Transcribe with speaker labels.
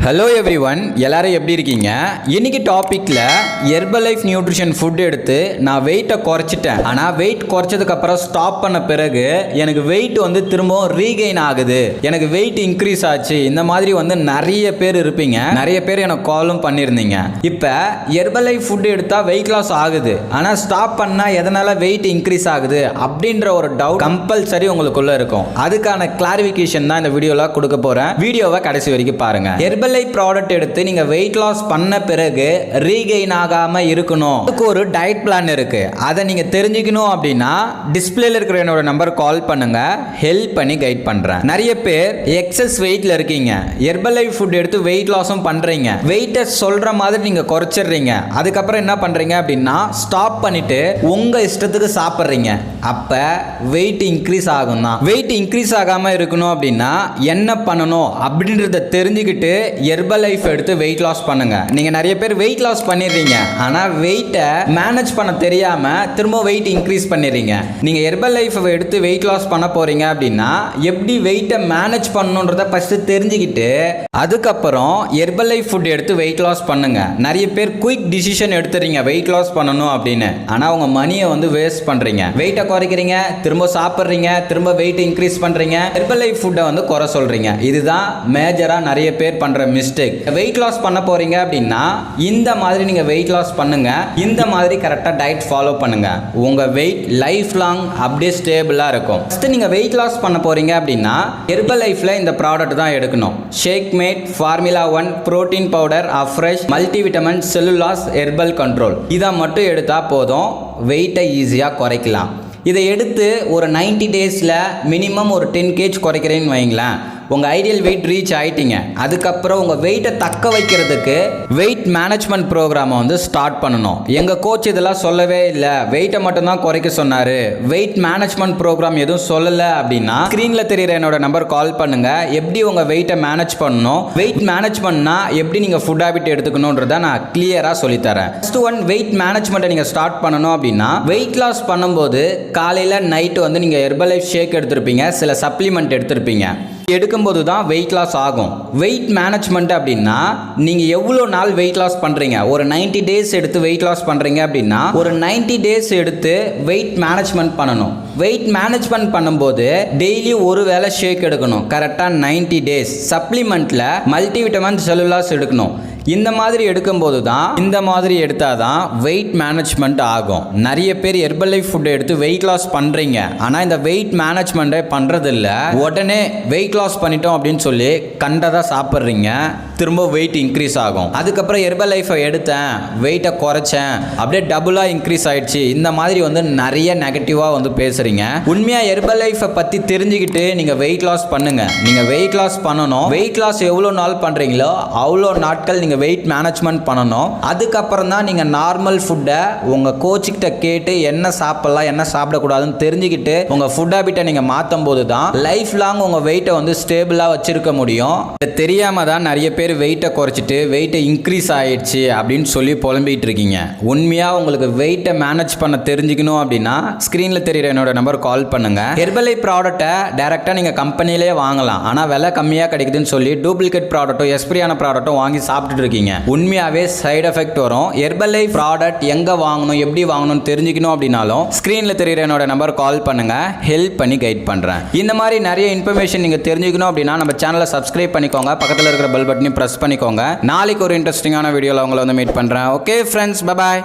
Speaker 1: Hello everyone, எல்லாரும் எப்படி இருக்கீங்க? இன்னைக்கு டாபிக்ல ஹெர்பலைஃப் நியூட்ரிஷன் ஃபுட் எடுத்து நான் வெயிட்டை குறைச்சிட்டேன். ஆனால் வெயிட் குறைச்சதுக்கு அப்புறம் ஸ்டாப் பண்ண பிறகு எனக்கு வெயிட் திரும்பவும் ரீகெயின் ஆகுது, எனக்கு வெயிட் இன்க்ரீஸ் ஆச்சு. இந்த மாதிரி நிறைய பேர் இருப்பீங்க, நிறைய பேர் எனக்கு காலும் பண்ணியிருந்தீங்க. இப்போ ஹெர்பலைஃப் ஃபுட் எடுத்தா வெயிட் லாஸ் ஆகுது, ஆனால் ஸ்டாப் பண்ணா எதனால வெயிட் இன்க்ரீஸ் ஆகுது அப்படின்ற ஒரு டவுட் கம்பல்சரி உங்களுக்குள்ள இருக்கும். அதுக்கான கிளாரிஃபிகேஷன் தான் இந்த வீடியோல கொடுக்க போறேன். வீடியோவை கடைசி வரைக்கும் பாருங்க. ஹெர்பலைஃப் ப்ராடக்ட் எடுத்து நீங்க வெயிட் லாஸ் பண்ண பிறகு ரீகெயின் ஆகாம இருக்கணும், அதுக்கு ஒரு டயட் பிளான் இருக்கு. அதை நீங்க தெரிஞ்சுக்கணும் அப்படின்னா டிஸ்பிளேல இருக்கிற என்னோட நம்பர் கால் பண்ணுங்க, ஹெல்ப் பண்ணி கைட் பண்றேன். நிறைய பேர் எக்ஸஸ் வெயிட்ல இருக்கீங்க, ஹெர்பலைஃப் ஃபுட் எடுத்து வெயிட் லாஸும் பண்றீங்க, வெயிட்டை சொல்ற மாதிரி நீங்க குறைச்சிடுறீங்க. அதுக்கப்புறம் என்ன பண்றீங்க அப்படின்னா ஸ்டாப் பண்ணிட்டு உங்க இஷ்டத்துக்கு சாப்பிட்றீங்க. அப்ப வெயிட் இன்க்ரீஸ் ஆகும் தான். வெயிட் இன்க்ரீஸ் ஆகாம இருக்கணும் அப்படின்னா என்ன பண்ணணும் அப்படின்றத தெரிஞ்சுக்கிட்டு ஹெர்பலைஃப் எடுத்து வெயிட் லாஸ் பண்ணுங்க. நீங்க நிறைய பேர் வெயிட் லாஸ் பண்ணிடுறீங்க, ஆனா வெயிட்டை மேனேஜ் பண்ண தெரியாம திரும்ப வெயிட் இன்க்ரீஸ் பண்ணிடுறீங்க. நீங்க ஹெர்பலைஃப் எடுத்து வெயிட் லாஸ் பண்ண போறீங்க அப்படின்னா எப்படி வெயிட்டை மேனேஜ் பண்ணணுன்றத ஃபர்ஸ்ட் தெரிஞ்சுக்கிட்டு அதுக்கப்புறம் ஹெர்பலைஃப் ஃபுட் எடுத்து வெயிட் லாஸ் பண்ணுங்க. நிறைய பேர் குயிக் டிசிஷன் எடுத்துறீங்க வெயிட் லாஸ் பண்ணணும் அப்படின்னு, ஆனா உங்க மணியை வேஸ்ட் பண்றீங்க. வெயிட்டை குறைக்கிறீங்க, திரும்ப சாப்பிட்றீங்க, திரும்ப வெயிட் இன்க்ரீஸ் பண்றீங்க, ஹெர்பலைஃப் ஃபுட்டை குறை சொல்றீங்க. இதுதான் மேஜரா நிறைய பேர் பண்ற மிஸ்டேக். வெயிட் லாஸ் பண்ண போறீங்க அப்படின்னா இந்த மாதிரி நீங்க வெயிட் லாஸ் பண்ணுங்க, இந்த மாதிரி கரெக்டா டயட் ஃபாலோ பண்ணுங்க. உங்க வெயிட் லைஃப் லாங் அப்படியே ஸ்டேபிளா இருக்கும். ஃபர்ஸ்ட் நீங்க வெயிட் லாஸ் பண்ண போறீங்க அப்படின்னா ஹெர்பலைஃப்ல இந்த ப்ராடக்ட் தான் எடுக்கணும். Shake mate formula 1 protein powder afresh multivitamin cellulose herbal control. இதை மட்டும் எடுத்தா போதும், வெயிட்டை ஈஸியா குறைக்கலாம். இதை எடுத்து ஒரு 90 டேஸில் மினிமம் ஒரு 10 kg குறைக்கிறேன்னு வைங்களேன், உங்கள் ஐடியல் வெயிட் ரீச் ஆகிட்டீங்க. அதுக்கப்புறம் உங்கள் வெயிட்டை தக்க வைக்கிறதுக்கு வெயிட் மேனேஜ்மெண்ட் ப்ரோக்ராமை ஸ்டார்ட் பண்ணணும். எங்கள் கோச் இதெல்லாம் சொல்லவே இல்லை, வெயிட்டை மட்டும்தான் குறைக்க சொன்னார், வெயிட் மேனேஜ்மெண்ட் ப்ரோக்ராம் எதுவும் சொல்லலை அப்படின்னா ஸ்க்ரீனில் தெரிகிற என்னோட நம்பர் கால் பண்ணுங்கள். எப்படி உங்கள் வெயிட்டை மேனேஜ் பண்ணணும், வெயிட் மேனேஜ் பண்ணால் எப்படி நீங்கள் ஃபுட் ஹேபிட் எடுத்துக்கணுன்றதை நான் கிளியராக சொல்லித்தரேன். ஃபர்ஸ்ட் ஒன், வெயிட் மேனேஜ்மெண்ட்டை நீங்கள் ஸ்டார்ட் பண்ணணும் அப்படின்னா வெயிட் லாஸ் பண்ணும்போது காலையில் நைட்டு நீங்கள் ஹெர்பலைஃப் ஷேக் எடுத்திருப்பீங்க, சில சப்ளிமெண்ட் எடுத்திருப்பீங்க. எடுக்கும்போது தான் வெயிட் லாஸ் ஆகும். வெயிட் மேனேஜ்மெண்ட் அப்படின்னா நீங்கள் எவ்வளோ நாள் வெயிட் லாஸ் பண்ணுறீங்க, ஒரு 90 டேஸ் எடுத்து வெயிட் லாஸ் பண்ணுறீங்க அப்படின்னா ஒரு 90 டேஸ் எடுத்து வெயிட் மேனேஜ்மெண்ட் பண்ணணும். வெயிட் மேனேஜ்மெண்ட் பண்ணும்போது டெய்லி ஒரு வேளை ஷேக் எடுக்கணும், கரெக்டாக 90 டேஸ். சப்ளிமெண்ட்டில் மல்டிவிட்டமின் செல்லுலாஸ் எடுக்கணும். இந்த மாதிரி எடுக்கும்போது தான், இந்த மாதிரி எடுத்தாதான் வெயிட் மேனேஜ்மெண்ட் ஆகும். நிறைய பேர் ஹெர்பலைஃப் ஃபுட் எடுத்து வெயிட் லாஸ் பண்ணுறீங்க, ஆனால் இந்த வெயிட் மேனேஜ்மெண்ட்டே பண்ணுறதில்ல. உடனே வெயிட் லாஸ் பண்ணிட்டோம் அப்படின்னு சொல்லி கண்டதாக சாப்பிட்றீங்க, திரும்ப வெயிட் இன்க்ரீஸ் ஆகும். அதுக்கப்புறம் ஹெர்பலைஃபை எடுத்தேன், வெயிட்டை குறைச்சேன், அப்படியே டபுளாக இன்க்ரீஸ் ஆயிடுச்சு. இந்த மாதிரி நிறைய நெகட்டிவாக பேசுகிறீங்க. உண்மையாக ஹெர்பலைஃபை பற்றி தெரிஞ்சுக்கிட்டு நீங்கள் வெயிட் லாஸ் பண்ணுங்கள். நீங்கள் வெயிட் லாஸ் பண்ணணும். வெயிட் லாஸ் எவ்வளோ நாள் பண்ணுறீங்களோ அவ்வளோ நாட்கள் நீங்கள் வெயிட் மேனேஜ்மெண்ட் பண்ணணும். அதுக்கப்புறம் தான் நீங்கள் நார்மல் ஃபுட்டை உங்கள் கோச்சுக்கிட்ட கேட்டு என்ன சாப்பிடலாம் என்ன சாப்பிடக்கூடாதுன்னு தெரிஞ்சுக்கிட்டு உங்கள் ஃபுட் ஹேபிட்டை நீங்கள் மாற்றும் போது தான் லைஃப் லாங் உங்கள் வெயிட்டை ஸ்டேபிளாக வச்சிருக்க முடியும். இது தெரியாமல் தான் நிறைய பேர் வெயிட்டை குறைச்சிட்டு வெயிட்டை இன்க்ரீஸ் ஆயிடுச்சு அப்படின்னு சொல்லி புலம்பிட்டு இருக்கீங்க. உண்மையாக உங்களுக்கு வெயிட்டை மேனேஜ் பண்ண தெரிஞ்சுக்கணும் அப்படின்னா ஸ்க்ரீனில் தெரியுற என்னோட நம்பர் கால் பண்ணுங்க. ஹெர்பலைஃப் ப்ராடக்ட்டை டைரெக்டாக நீங்கள் கம்பெனிலே வாங்கலாம், ஆனால் விலை கம்மியாக கிடைக்குதுன்னு சொல்லி டூப்ளிகேட் ப்ராடக்ட்டும் எக்ஸ்பிரியான ப்ராடக்ட்டும் வாங்கி சாப்பிட்டுட்டு இருக்கீங்க. உண்மையாவே சைடு எஃபெக்ட் வரும். ஹெர்பலைஃப் ப்ராடக்ட் எங்க வாங்கணும் எப்படி வாங்கணும்னு தெரிஞ்சுக்கணும் அப்படின்னாலும் ஸ்க்ரீனில் தெரியுற என்னோட நம்பர் கால் பண்ணுங்க, ஹெல்ப் பண்ணி கைட் பண்றேன். இந்த மாதிரி நிறைய இன்ஃபர்மேஷன் நீங்க தெரிஞ்சுக்கணும் அப்படின்னா நம்ம சேனலை சப்ஸ்கிரைப் பண்ணிக்கோங்க, பக்கத்தில் இருக்கிற பெல் பட்டனையும் பிரஸ் பண்ணிக்கோங்க. நாளைக்கு ஒரு இன்ட்ரெஸ்டிங்கான வீடியோவில் உங்களை மீட் பண்றேன். Okay friends, bye bye.